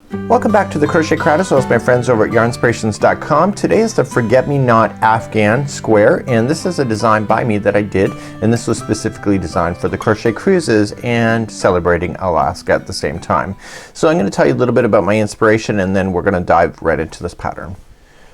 Welcome back to the Crochet Crowd, as well as my friends over at yarnspirations.com. Today is the Forget Me Not Afghan square, and this is a design by me that I did, and this was specifically designed for the crochet cruises and celebrating Alaska at the same time. So I'm going to tell you a little bit about my inspiration, and then we're going to dive right into this pattern.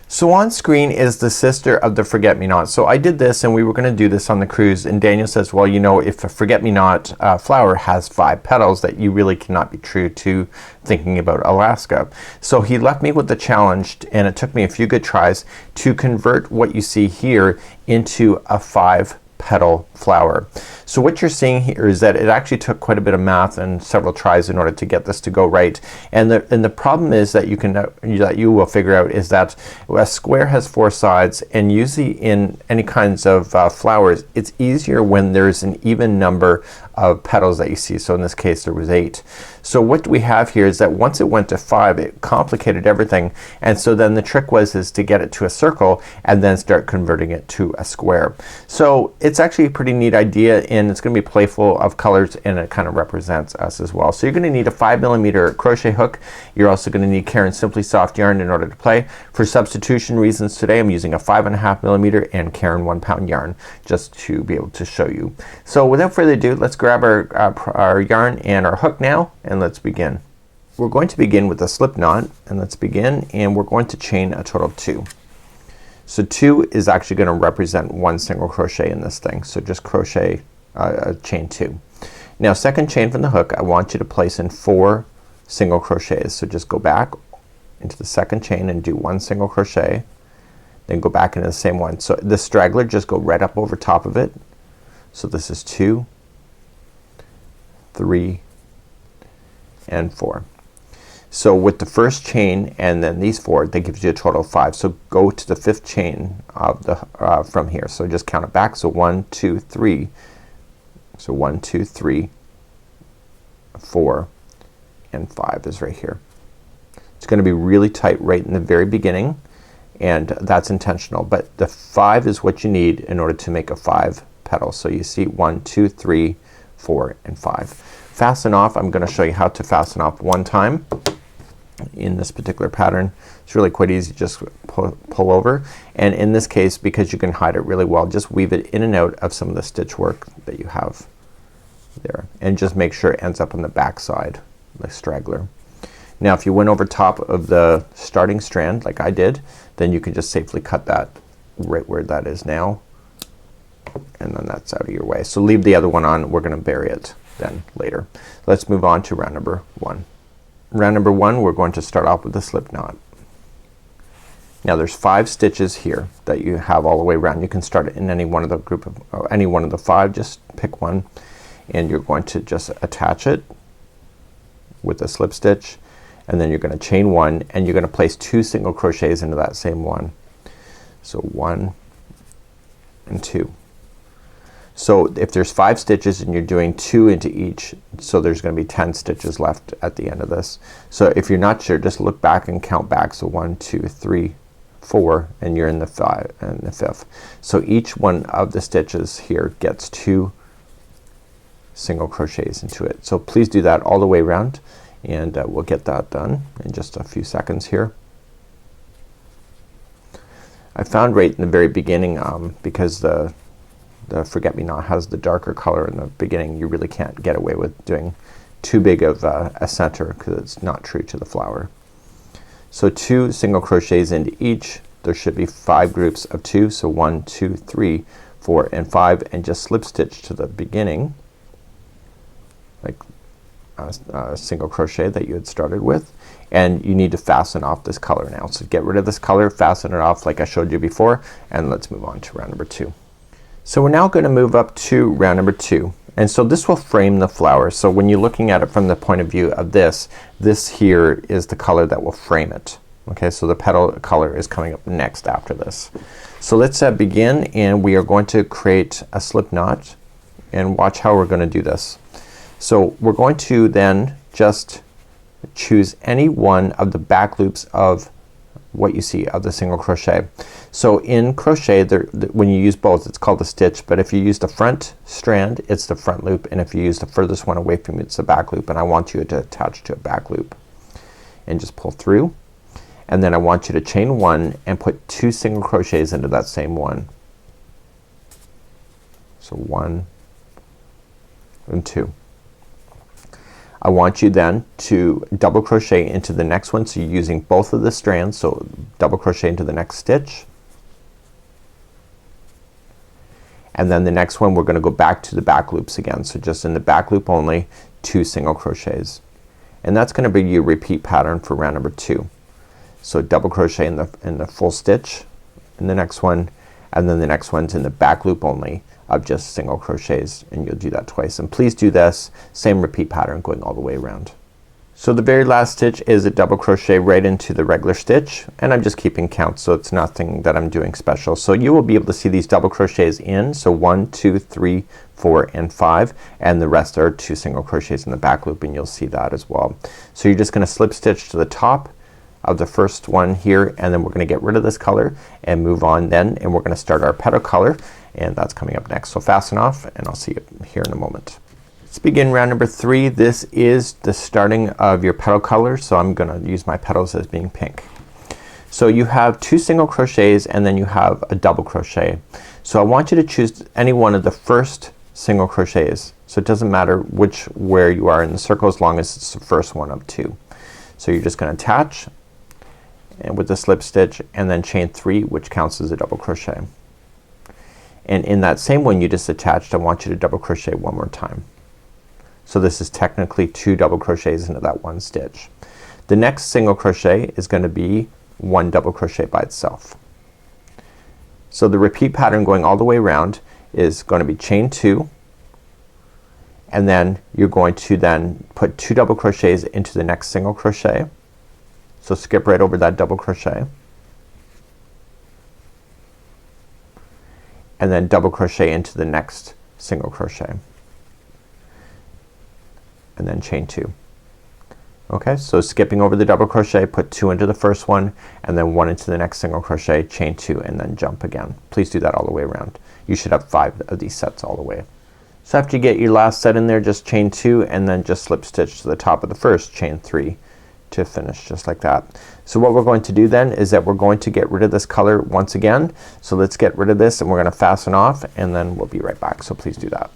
So on screen is the sister of the Forget Me Not. So I did this, and we were going to do this on the cruise, and Daniel says, well, you know, if a Forget Me Not flower has 5 petals, that you really cannot be true to thinking about Alaska. So he left me with the challenge, and it took me a few good tries to convert what you see here into a 5 petal flower. So what you're seeing here is that it actually took quite a bit of math and several tries in order to get this to go right. And the problem is that you will figure out is that a square has 4 sides, and usually in any kinds of flowers it's easier when there's an even number of petals that you see. So in this case there was 8. So what we have here is that once it went to 5, it complicated everything, and so then the trick is to get it to a circle and then start converting it to a square. So it's actually a pretty neat idea, and it's gonna be playful of colors, and it kind of represents us as well. So you're gonna need a 5mm crochet hook. You're also gonna need Caron Simply Soft yarn in order to play. For substitution reasons today I'm using a 5.5mm and Caron 1-pound yarn just to be able to show you. So without further ado, let's grab our yarn and our hook now, and let's begin. We're going to begin with a slip knot, and let's begin, and we're going to chain a total of 2. So 2 is actually going to represent 1 single crochet in this thing. So just crochet chain 2. Now second chain from the hook, I want you to place in 4 single crochets. So just go back into the second chain and do 1 single crochet, then go back into the same one. So the straggler, just go right up over top of it. So this is 2, 3 and 4. So with the first chain and then these 4, that gives you a total of 5. So go to the 5th chain of the from here. So just count it back. So 1, 2, 3. So 1, 2, 3, 4 and 5 is right here. It's gonna be really tight right in the very beginning, and that's intentional, but the 5 is what you need in order to make a 5 petal. So you see 1, 2, 3, 4 and 5. Fasten off, I'm gonna show you how to fasten off one time in this particular pattern. It's really quite easy. Just pull over, and in this case, because you can hide it really well, just weave it in and out of some of the stitch work that you have there, and just make sure it ends up on the back side, the straggler. Now if you went over top of the starting strand like I did, then you can just safely cut that right where that is now, and then that's out of your way. So leave the other one on. We're gonna bury it then later. Let's move on to round number 1. Round number 1, we're going to start off with a slip knot. Now there's 5 stitches here that you have all the way around. You can start it in any one of the group of any one of the 5. Just pick one, and you're going to just attach it with a slip stitch, and then you're gonna chain 1, and you're gonna place 2 single crochets into that same one. So 1 and 2. So if there's 5 stitches and you're doing 2 into each, so there's gonna be 10 stitches left at the end of this. So if you're not sure, just look back and count back. So 1, 2, 3, 4, and you're in the 5th. So each one of the stitches here gets 2 single crochets into it. So please do that all the way around, and we'll get that done in just a few seconds here. I found right in the very beginning, because the Forget Me Not has the darker color in the beginning, you really can't get away with doing too big of a center, because it's not true to the flower. So 2 single crochets into each. There should be 5 groups of 2. So 1, 2, 3, 4 and 5, and just slip stitch to the beginning like a single crochet that you had started with, and you need to fasten off this color now. So get rid of this color, fasten it off like I showed you before, and let's move on to round number 2. So we're now gonna move up to round number 2, and so this will frame the flower. So when you're looking at it from the point of view of this here is the color that will frame it. Okay, so the petal color is coming up next after this. So let's begin, and we are going to create a slip knot, and watch how we're gonna do this. So we're going to then just choose any one of the back loops of what you see of the single crochet. So in crochet when you use both, it's called a stitch, but if you use the front strand, it's the front loop, and if you use the furthest one away from you, it's the back loop, and I want you to attach to a back loop. and just pull through, and then I want you to chain 1 and put 2 single crochets into that same one. So 1 and 2. I want you then to double crochet into the next one, so you're using both of the strands, so double crochet into the next stitch, and then the next one we're gonna go back to the back loops again. So just in the back loop only, 2 single crochets, and that's gonna be your repeat pattern for round number 2. So double crochet in the full stitch in the next one, and then the next one's in the back loop only of just single crochets, and you'll do that twice. And please do this same repeat pattern going all the way around. So the very last stitch is a double crochet right into the regular stitch, and I'm just keeping count, so it's nothing that I'm doing special. So you will be able to see these double crochets in, so 1 2 3 4 and 5, and the rest are 2 single crochets in the back loop, and you'll see that as well. So you're just gonna slip stitch to the top of the first one here, and then we're gonna get rid of this color and move on then, and we're gonna start our petal color, and that's coming up next. So fasten off, and I'll see you here in a moment. Let's begin round number 3. This is the starting of your petal color, so I'm gonna use my petals as being pink. So you have 2 single crochets and then you have a double crochet. So I want you to choose any one of the first single crochets. So it doesn't matter where you are in the circle as long as it's the first one of 2. So you're just gonna attach and with the slip stitch and then chain 3, which counts as a double crochet. And in that same one you just attached, I want you to double crochet one more time. So this is technically 2 double crochets into that one stitch. The next single crochet is gonna be 1 double crochet by itself. So the repeat pattern going all the way around is going to be chain 2, and then you're going to then put 2 double crochets into the next single crochet. So skip right over that double crochet, and then double crochet into the next single crochet, and then chain 2. Okay, so skipping over the double crochet, put 2 into the first one and then 1 into the next single crochet, chain 2, and then jump again. Please do that all the way around. You should have 5 of these sets all the way. So after you get your last set in there, just chain 2 and then just slip stitch to the top of the first, chain 3 to finish, just like that. So what we're going to do then is that we're going to get rid of this color once again. So let's get rid of this, and we're gonna fasten off, and then we'll be right back. So please do that.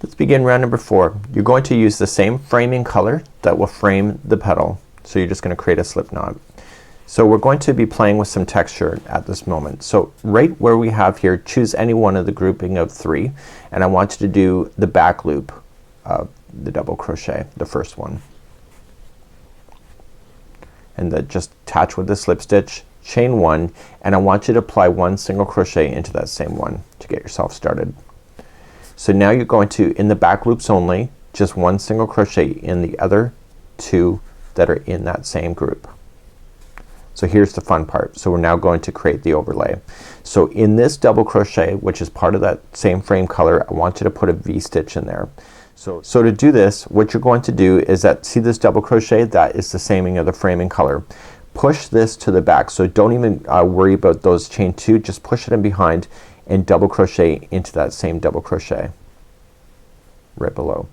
Let's begin round number 4. You're going to use the same framing color that will frame the petal. So you're just gonna create a slip knot. So we're going to be playing with some texture at this moment. So right where we have here, choose any one of the grouping of 3, and I want you to do the back loop of the double crochet, the first one. And then just attach with the slip stitch, chain 1, and I want you to apply 1 single crochet into that same one to get yourself started. So now you're going to, in the back loops only, just 1 single crochet in the other 2 that are in that same group. So here's the fun part. So we're now going to create the overlay. So in this double crochet, which is part of that same frame color, I want you to put a V stitch in there. So to do this, what you're going to do is that, see this double crochet, that is the same of the framing color. Push this to the back, so don't even worry about those chain 2, just push it in behind and double crochet into that same double crochet right below.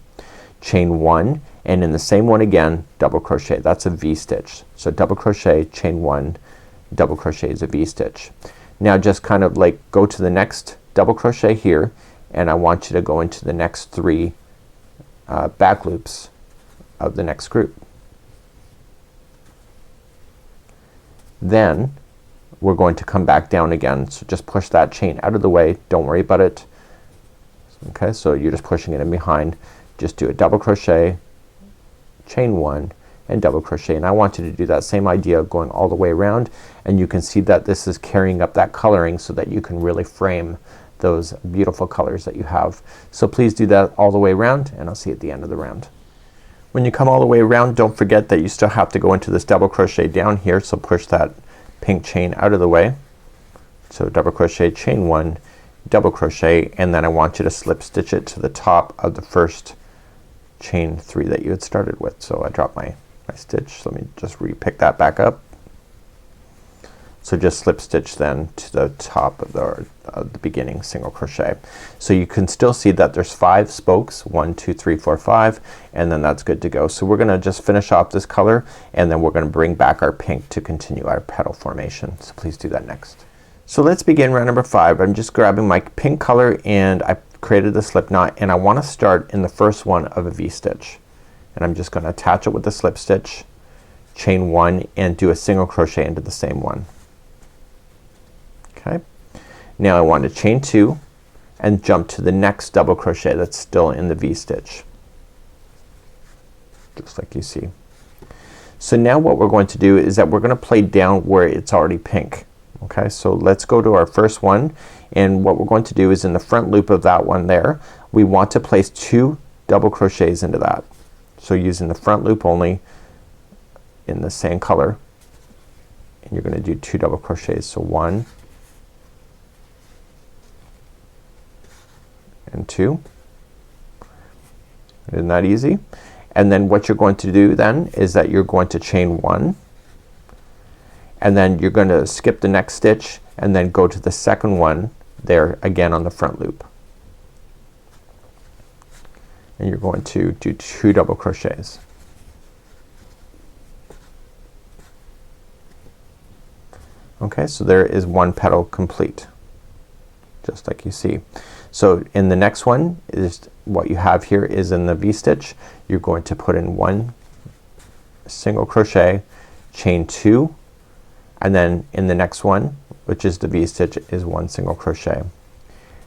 Chain 1, and in the same one again, double crochet. That's a V stitch. So double crochet, chain 1, double crochet is a V stitch. Now just kind of like go to the next double crochet here, and I want you to go into the next 3 back loops of the next group. Then we're going to come back down again, so just push that chain out of the way, don't worry about it. Okay, so you're just pushing it in behind. Just do a double crochet, chain 1, and double crochet, and I want you to do that same idea going all the way around, and you can see that this is carrying up that coloring so that you can really frame those beautiful colors that you have. So please do that all the way around, and I'll see you at the end of the round. When you come all the way around, don't forget that you still have to go into this double crochet down here, so push that pink chain out of the way. So double crochet, chain 1, double crochet, and then I want you to slip stitch it to the top of the first chain 3 that you had started with. So I dropped my stitch, so let me just re-pick that back up. So just slip stitch then to the top of the beginning single crochet. So you can still see that there's 5 spokes, 1 2 3 4 5, and then that's good to go. So we're gonna just finish off this color and then we're gonna bring back our pink to continue our petal formation. So please do that next. So let's begin round number 5. I'm just grabbing my pink color and I created the slip knot and I want to start in the first one of a V-stitch. And I'm just gonna attach it with the slip stitch, chain 1 and do a single crochet into the same one. Okay. Now I want to chain 2 and jump to the next double crochet that's still in the V-stitch. Just like you see. So now what we're going to do is that we're gonna play down where it's already pink. Okay, so let's go to our first one and what we're going to do is in the front loop of that one there we want to place 2 double crochets into that. So using the front loop only in the same color and you're gonna do 2 double crochets. So 1 and 2. Isn't that easy? And then what you're going to do then is that you're going to chain 1 and then you're going to skip the next stitch and then go to the second one there again on the front loop. And you're going to do 2 double crochets. Okay, so there is 1 petal complete. Just like you see. So in the next one is what you have here is in the V-stitch you're going to put in 1 single crochet, chain 2, and then in the next one which is the V-stitch is 1 single crochet.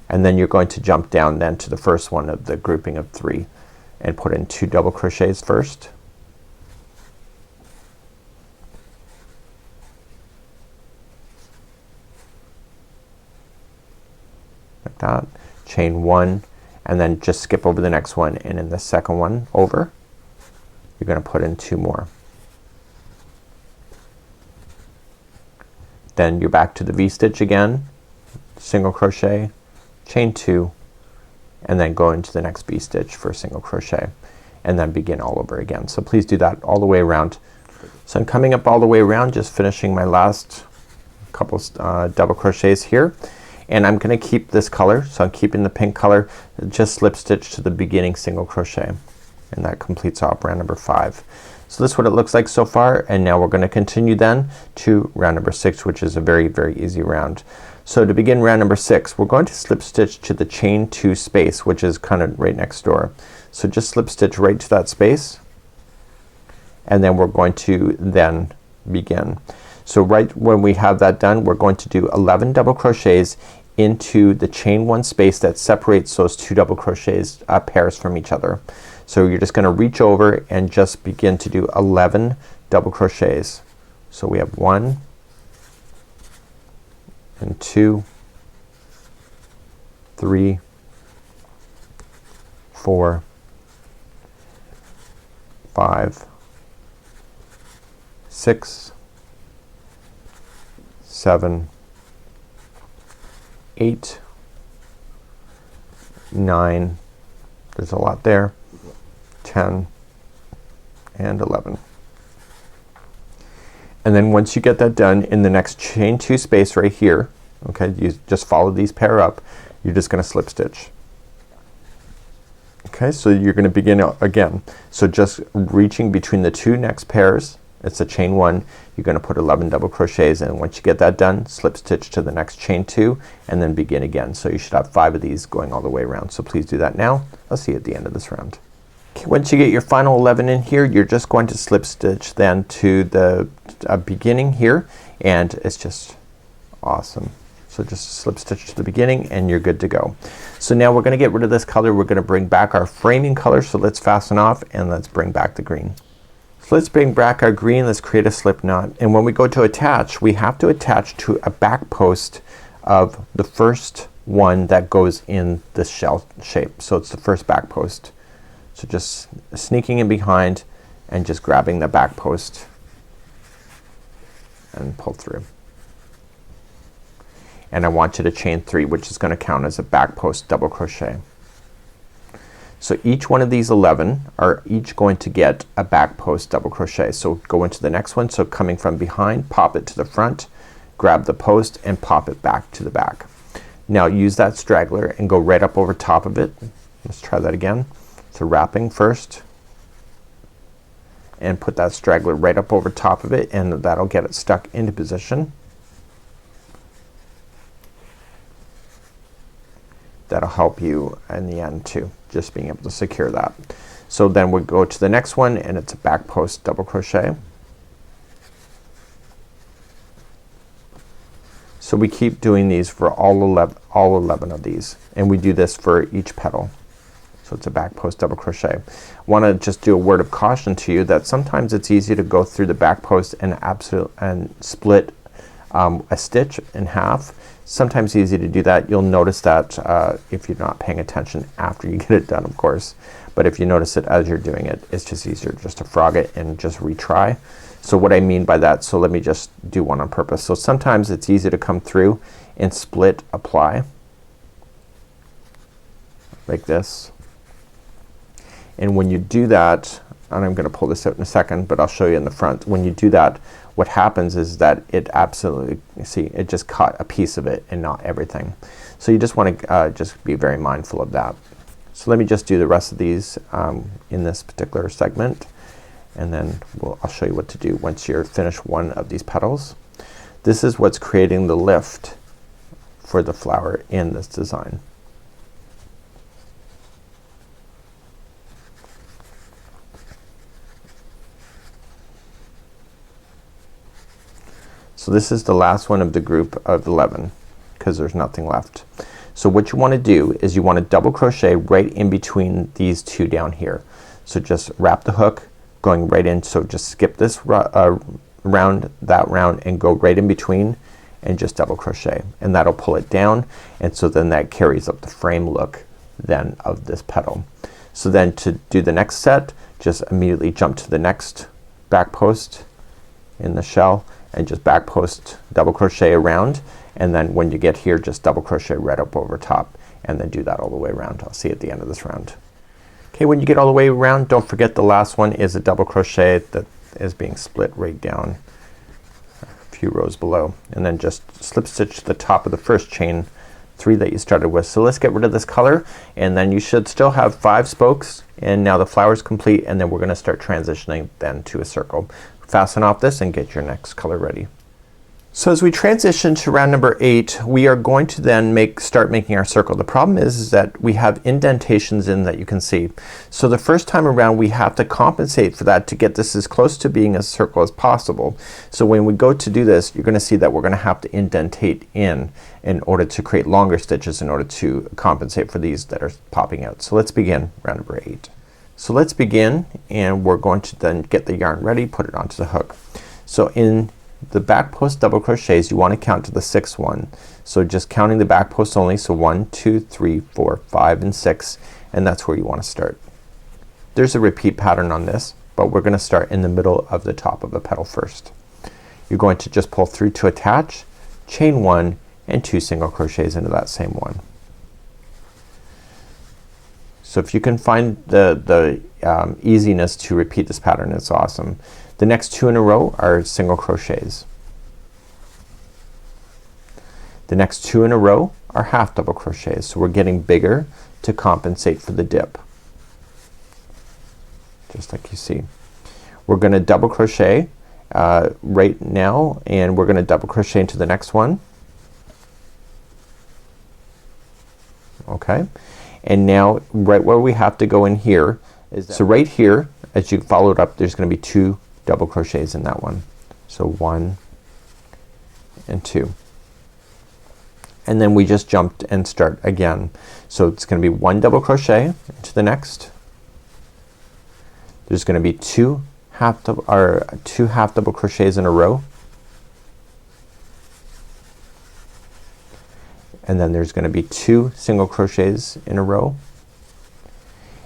And then you're going to jump down then to the first one of the grouping of 3 and put in 2 double crochets first. Like that. Chain 1 and then just skip over the next one and in the second one over you're gonna put in 2 more. Then you're back to the V-stitch again, single crochet, chain 2 and then go into the next V-stitch for a single crochet and then begin all over again. So please do that all the way around. So I'm coming up all the way around, just finishing my last couple double crochets here. And I'm gonna keep this color, so I'm keeping the pink color, just slip stitch to the beginning single crochet and that completes off round number 5. So this is what it looks like so far and now we're gonna continue then to round number 6 which is a very easy round. So to begin round number 6 we're going to slip stitch to the chain 2 space which is kind of right next door. So just slip stitch right to that space and then we're going to then begin. So right when we have that done we're going to do 11 double crochets into the chain 1 space that separates those 2 double crochets pairs from each other. So you're just gonna reach over and just begin to do 11 double crochets. So we have 1 and 2, 3, 4, 5, 6, 7, 8, 9, there's a lot there, 10 and 11. And then once you get that done in the next chain 2 space right here, okay, you just follow these pair up, you're just gonna slip stitch. Okay, so you're gonna begin again. So just reaching between the 2 next pairs, it's a chain 1, you're gonna put 11 double crochets and once you get that done slip stitch to the next chain 2 and then begin again. So you should have 5 of these going all the way around. So please do that now. I'll see you at the end of this round. Okay, once you get your final 11 in here you're just going to slip stitch then to the beginning here and it's just awesome. So just slip stitch to the beginning and you're good to go. So now we're gonna get rid of this color. We're gonna bring back our framing color. So let's fasten off and let's bring back the green. So let's bring back our green. Let's create a slip knot and when we go to attach we have to attach to a back post of the first one that goes in this shell shape. So it's the first back post. So just sneaking in behind and just grabbing the back post and pull through. And I want you to chain 3 which is gonna count as a back post double crochet. So each one of these 11 are each going to get a back post double crochet. So go into the next one. So coming from behind pop it to the front, grab the post and pop it back to the back. Now use that straggler and go right up over top of it. Let's try that again. So wrapping first and put that straggler right up over top of it, and that'll get it stuck into position. That'll help you in the end too, just being able to secure that. So then we'll go to the next one, and it's a back post double crochet. So we keep doing these for all 11 of these, and we do this for each petal. So it's a back post double crochet. Want to just do a word of caution to you that sometimes it's easy to go through the back post and split a stitch in half. Sometimes easy to do that. You'll notice that if you're not paying attention after you get it done, of course, but if you notice it as you're doing it, it's just easier just to frog it and just retry. So what I mean by that, so let me just do one on purpose. So sometimes it's easy to come through and split apply like this. And when you do that, and I'm gonna pull this out in a second, but I'll show you in the front. When you do that, what happens is that it absolutely, you see, it just caught a piece of it and not everything. So you just want to just be very mindful of that. So let me just do the rest of these in this particular segment, and then I'll show you what to do once you're finished one of these petals. This is what's creating the lift for the flower in this design. So this is the last one of the group of 11 because there's nothing left. So what you want to do is you want to double crochet right in between these two down here. So just wrap the hook going right in, so just skip this round, that round, and go right in between and just double crochet, and that'll pull it down, and so then that carries up the frame look then of this petal. So then to do the next set, just immediately jump to the next back post in the shell and just back post double crochet around, and then when you get here just double crochet right up over top, and then do that all the way around. I'll see you at the end of this round. Okay, when you get all the way around, don't forget the last one is a double crochet that is being split right down a few rows below, and then just slip stitch the top of the first chain 3 that you started with. So let's get rid of this color, and then you should still have 5 spokes, and now the flower is complete, and then we're gonna start transitioning then to a circle. Fasten off this and get your next color ready. So as we transition to round number 8, we are going to then start making our circle. The problem is that we have indentations in that you can see. So the first time around we have to compensate for that to get this as close to being a circle as possible. So when we go to do this, you're gonna see that we're gonna have to indentate in order to create longer stitches in order to compensate for these that are popping out. So let's begin round number 8. So let's begin, and we're going to then get the yarn ready, put it onto the hook. So in the back post double crochets you want to count to the 6th one. So just counting the back post only, so 1, 2, 3, 4, 5, and 6, and that's where you want to start. There's a repeat pattern on this, but we're gonna start in the middle of the top of a petal first. You're going to just pull through to attach, chain 1 and 2 single crochets into that same one. So if you can find the easiness to repeat this pattern, it's awesome. The next 2 in a row are single crochets. The next 2 in a row are half double crochets. So we're getting bigger to compensate for the dip. Just like you see. We're gonna double crochet right now, and we're gonna double crochet into the next one. Okay, and now right where we have to go in here is that, so right here as you follow it up, there's gonna be 2 double crochets in that one. So 1 and 2, and then we just jumped and start again. So it's gonna be 1 double crochet into the next. There's gonna be 2 half double crochets in a row, and then there's gonna be 2 single crochets in a row,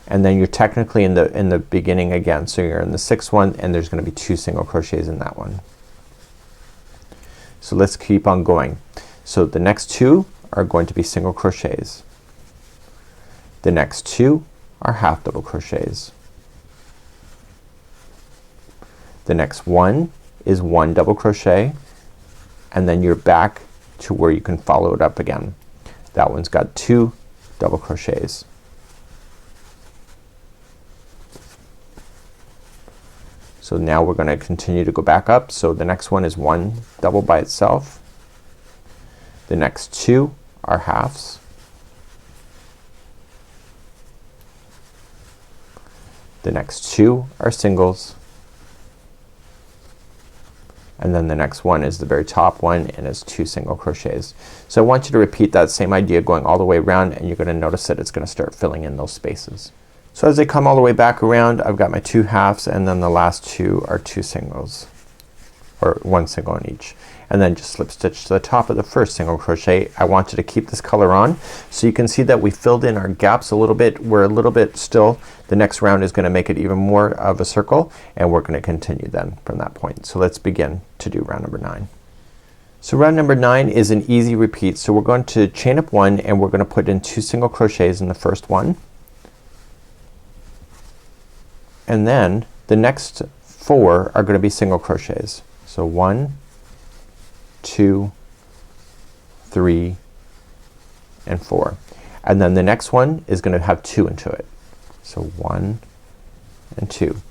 and then you're technically in the beginning again. So you're in the 6th one, and there's gonna be 2 single crochets in that one. So let's keep on going. So the next 2 are going to be single crochets. The next 2 are half double crochets. The next one is 1 double crochet and then you're back to where you can follow it up again. That one's got 2 double crochets. So now we're gonna continue to go back up. So the next one is 1 double by itself. The next 2 are halves. The next 2 are singles. And then the next one is the very top one and it's 2 single crochets. So I want you to repeat that same idea going all the way around, and you're gonna notice that it's gonna start filling in those spaces. So as I come all the way back around, I've got my 2 halves, and then the last 2 are 2 singles, or 1 single in each. And then just slip stitch to the top of the first single crochet. I want you to keep this color on so you can see that we filled in our gaps a little bit. We're a little bit still. The next round is gonna make it even more of a circle, and we're gonna continue then from that point. So let's begin to do round number 9. So round number 9 is an easy repeat. So we're going to chain up 1, and we're gonna put in 2 single crochets in the first one. And then the next 4 are gonna be single crochets. So 1, 2, 3, and 4. And then the next one is gonna have 2 into it. So 1 and 2.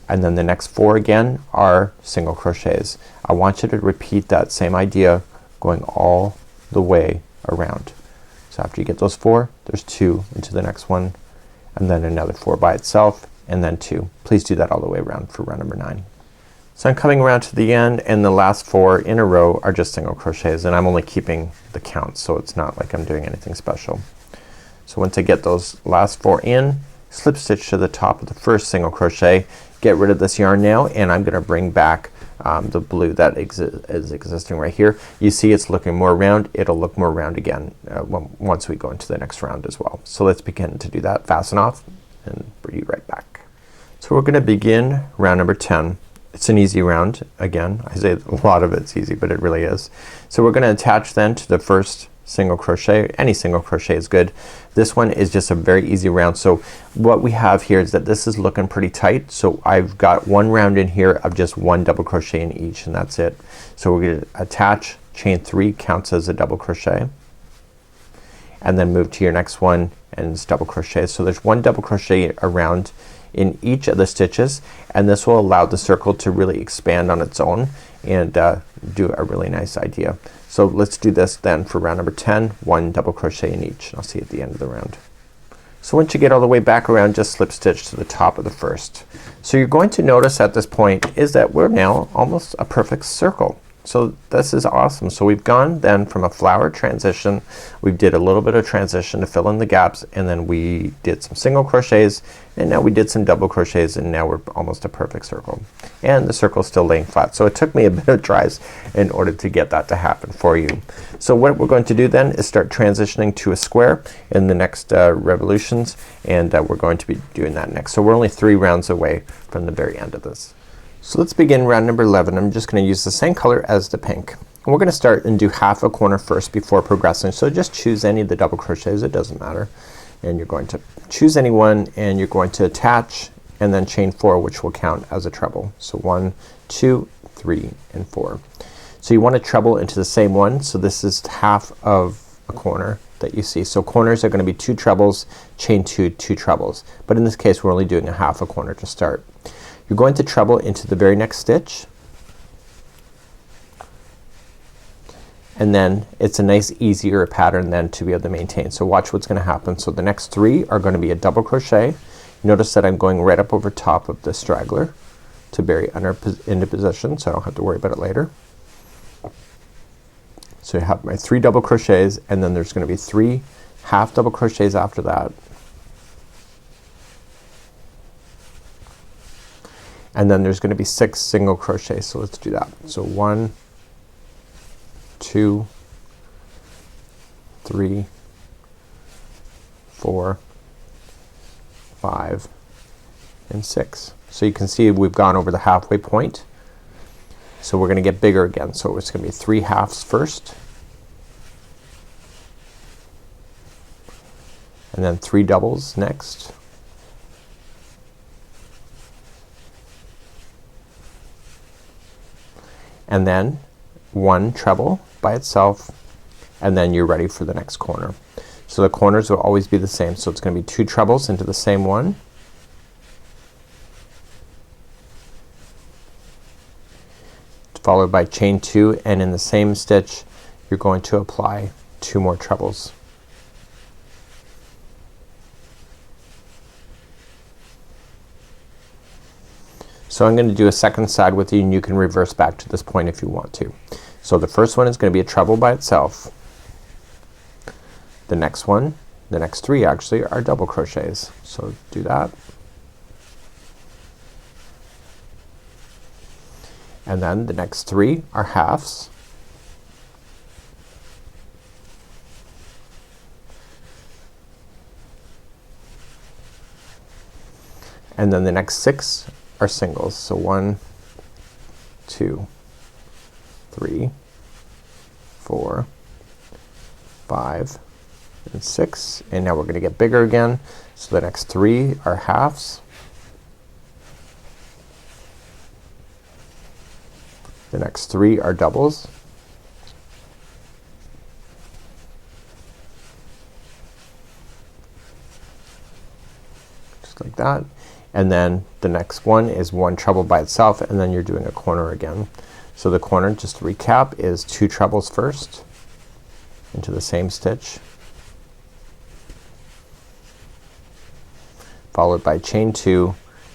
And then the next 4 again are single crochets. I want you to repeat that same idea going all the way around. So after you get those 4, there's 2 into the next one, and then another 4 by itself, and then 2. Please do that all the way around for round number 9. So I'm coming around to the end, and the last 4 in a row are just single crochets, and I'm only keeping the count, so it's not like I'm doing anything special. So once I get those last 4 in, slip stitch to the top of the first single crochet, get rid of this yarn now, and I'm gonna bring back the blue that is existing right here. You see it's looking more round. It'll look more round again once we go into the next round as well. So let's begin to do that. Fasten off and bring you right back. So we're gonna begin round number 10. It's an easy round. Again, I say a lot of it's easy, but it really is. So we're gonna attach then to the first single crochet. Any single crochet is good. This one is just a very easy round. So what we have here is that this is looking pretty tight. So I've got 1 round in here of just 1 double crochet in each, and that's it. So we're gonna attach, chain 3 counts as a double crochet, and then move to your next one and it's double crochet. So there's 1 double crochet around in each of the stitches, and this will allow the circle to really expand on its own and do a really nice idea. So let's do this then for round number 10. 1 double crochet in each. I'll see you at the end of the round. So once you get all the way back around, just slip stitch to the top of the first. So you're going to notice at this point is that we're now almost a perfect circle. So this is awesome. So we've gone then from a flower transition, we did a little bit of transition to fill in the gaps, and then we did some single crochets, and now we did some double crochets, and now we're almost a perfect circle. And the circle is still laying flat. So it took me a bit of tries in order to get that to happen for you. So what we're going to do then is start transitioning to a square in the next revolutions, and we're going to be doing that next. So we're only 3 rounds away from the very end of this. So let's begin round number 11. I'm just gonna use the same color as the pink. And we're gonna start and do half a corner first before progressing. So just choose any of the double crochets, it doesn't matter. And you're going to choose any one, and you're going to attach and then chain 4, which will count as a treble. So 1, 2, 3, and 4. So you want to treble into the same one. So this is half of a corner that you see. So corners are gonna be 2 trebles, chain 2, 2 trebles. But in this case we're only doing a half a corner to start. You're going to treble into the very next stitch, and then it's a nice easier pattern then to be able to maintain. So watch what's gonna happen. So the next 3 are gonna be a double crochet. Notice that I'm going right up over top of the straggler to bury into position, so I don't have to worry about it later. So you have my 3 double crochets, and then there's gonna be 3 half double crochets after that. And then there's gonna be 6 single crochets. So let's do that. So 1, 2, 3, 4, 5, and 6. So you can see we've gone over the halfway point. So we're gonna get bigger again. So it's gonna be 3 halves first, and then 3 doubles next, and then one treble by itself, and then you're ready for the next corner. So the corners will always be the same. So it's gonna be 2 trebles into the same one, followed by chain 2, and in the same stitch you're going to apply 2 more trebles. So I'm gonna do a second side with you, and you can reverse back to this point if you want to. So the first one is gonna be a treble by itself. The next one, the next 3 actually, are double crochets. So do that. And then the next 3 are halves. And then the next 6 are singles. So 1, 2, 3, 4, 5, and 6. And now we're gonna get bigger again. So the next 3 are halves. The next 3 are doubles. Just like that. And then the next one is 1 treble by itself, and then you're doing a corner again. So the corner, just to recap, is 2 trebles first into the same stitch, followed by chain 2,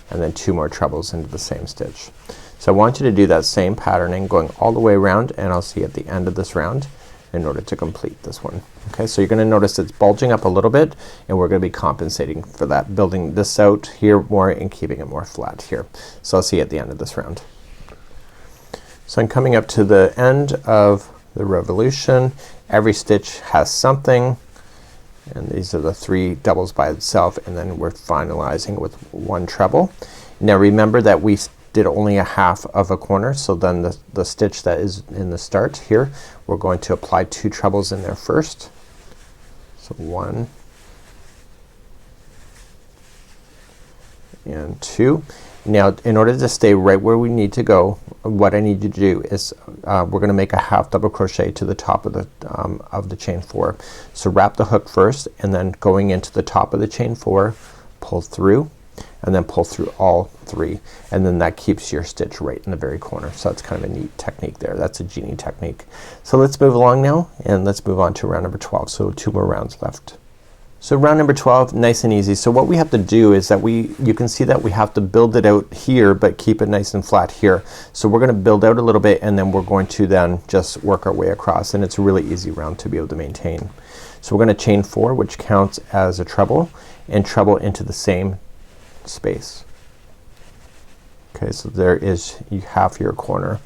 and then 2 more trebles into the same stitch. So I want you to do that same patterning going all the way around, and I'll see you at the end of this round in order to complete this one. Okay, so you're gonna notice it's bulging up a little bit, and we're gonna be compensating for that, building this out here more and keeping it more flat here. So I'll see you at the end of this round. So I'm coming up to the end of the revolution. Every stitch has something, and these are the 3 doubles by itself, and then we're finalizing with 1 treble. Now remember that we did only a half of a corner, so then the stitch that is in the start here, we're going to apply 2 trebles in there first. So 1 and 2. Now in order to stay right where we need to go, what I need you to do is we're gonna make a half double crochet to the top of the chain 4. So wrap the hook first, and then going into the top of the chain 4, pull through, and then pull through all 3, and then that keeps your stitch right in the very corner. So that's kind of a neat technique there. That's a genie technique. So let's move along now, and let's move on to round number 12. So 2 more rounds left. So round number 12, nice and easy. So what we have to do is that you can see that we have to build it out here, but keep it nice and flat here. So we're gonna build out a little bit, and then we're going to then just work our way across, and it's a really easy round to be able to maintain. So we're gonna chain 4, which counts as a treble, and treble into the same space. Okay, so there is half your corner.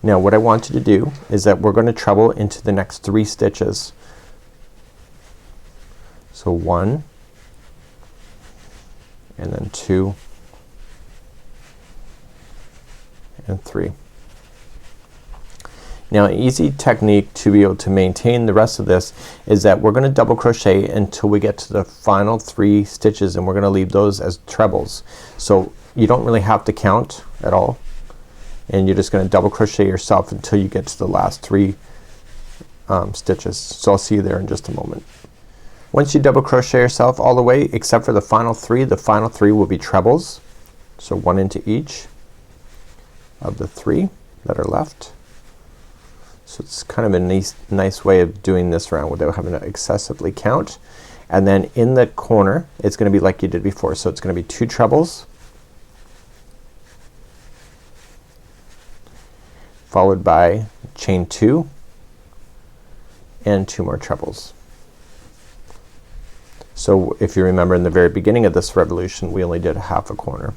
Now what I want you to do is that we're gonna treble into the next 3 stitches. So 1, and then 2, and 3. Now an easy technique to be able to maintain the rest of this is that we're gonna double crochet until we get to the final 3 stitches, and we're gonna leave those as trebles. So you don't really have to count at all, and you're just gonna double crochet yourself until you get to the last 3 stitches. So I'll see you there in just a moment. Once you double crochet yourself all the way except for the final 3 will be trebles. So 1 into each of the 3 that are left. So it's kind of a nice way of doing this round without having to excessively count. And then in the corner it's gonna be like you did before. So it's gonna be 2 trebles, followed by chain 2, and 2 more trebles. So if you remember in the very beginning of this revolution, we only did half a corner.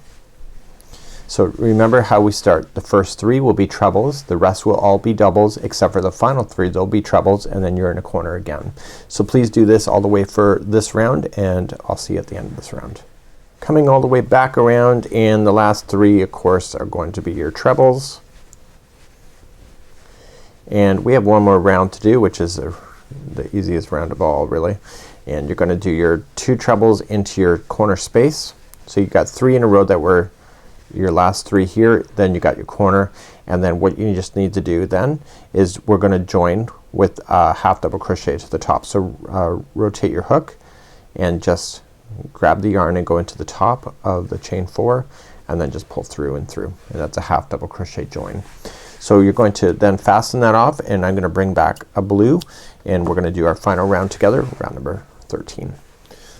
So remember how we start. The first 3 will be trebles, the rest will all be doubles except for the final 3, they'll be trebles, and then you're in a corner again. So please do this all the way for this round, and I'll see you at the end of this round. Coming all the way back around, and the last 3 of course are going to be your trebles. And we have one more round to do, which is the easiest round of all really. And you're gonna do your 2 trebles into your corner space. So you've got 3 in a row that we're your last 3 here, then you got your corner, and then what you just need to do then is we're gonna join with half double crochet to the top. So rotate your hook and just grab the yarn and go into the top of the chain 4 and then just pull through and through, and that's a half double crochet join. So you're going to then fasten that off, and I'm gonna bring back a blue, and we're gonna do our final round together, round number 13.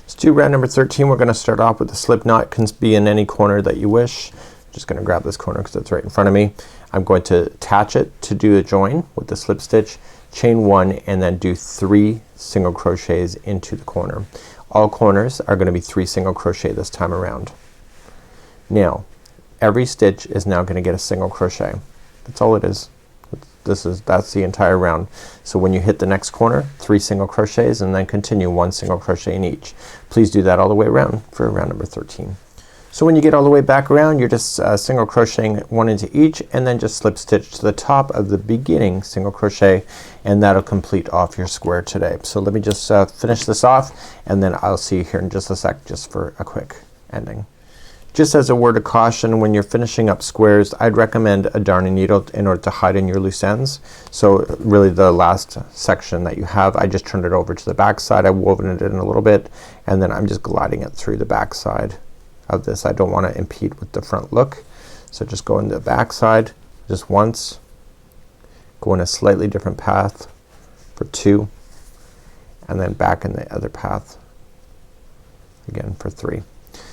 Let's do round number 13. We're gonna start off with a slip knot. It can be in any corner that you wish. I'm just gonna grab this corner because it's right in front of me. I'm going to attach it to do a join with the slip stitch, chain 1, and then do 3 single crochets into the corner. All corners are gonna be 3 single crochet this time around. Now every stitch is now gonna get a single crochet. That's all it is. That's the entire round. So when you hit the next corner, 3 single crochets, and then continue 1 single crochet in each. Please do that all the way around for round number 13. So when you get all the way back around, you're just single crocheting 1 into each, and then just slip stitch to the top of the beginning single crochet, and that'll complete off your square today. So let me just finish this off, and then I'll see you here in just a sec just for a quick ending. Just as a word of caution, when you're finishing up squares, I'd recommend a darning needle in order to hide in your loose ends. So really the last section that you have, I just turned it over to the back side. I've woven it in a little bit, and then I'm just gliding it through the back side of this. I don't want to impede with the front look. So just go in the back side just once, go in a slightly different path for 2, and then back in the other path again for 3.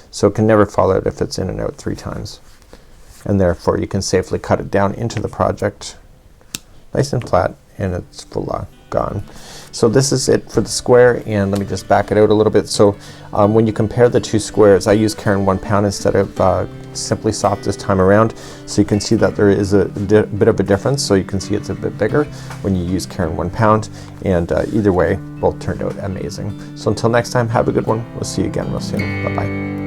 So it can never fall out if it's in and out 3 times, and therefore you can safely cut it down into the project nice and flat, and it's full gone. So this is it for the square, and let me just back it out a little bit. So when you compare the 2 squares, I use Caron 1 pound instead of Simply Soft this time around, so you can see that there is a bit of a difference. So you can see it's a bit bigger when you use Caron 1 pound, and either way both turned out amazing. So until next time, have a good one. We'll see you again real soon. Bye bye.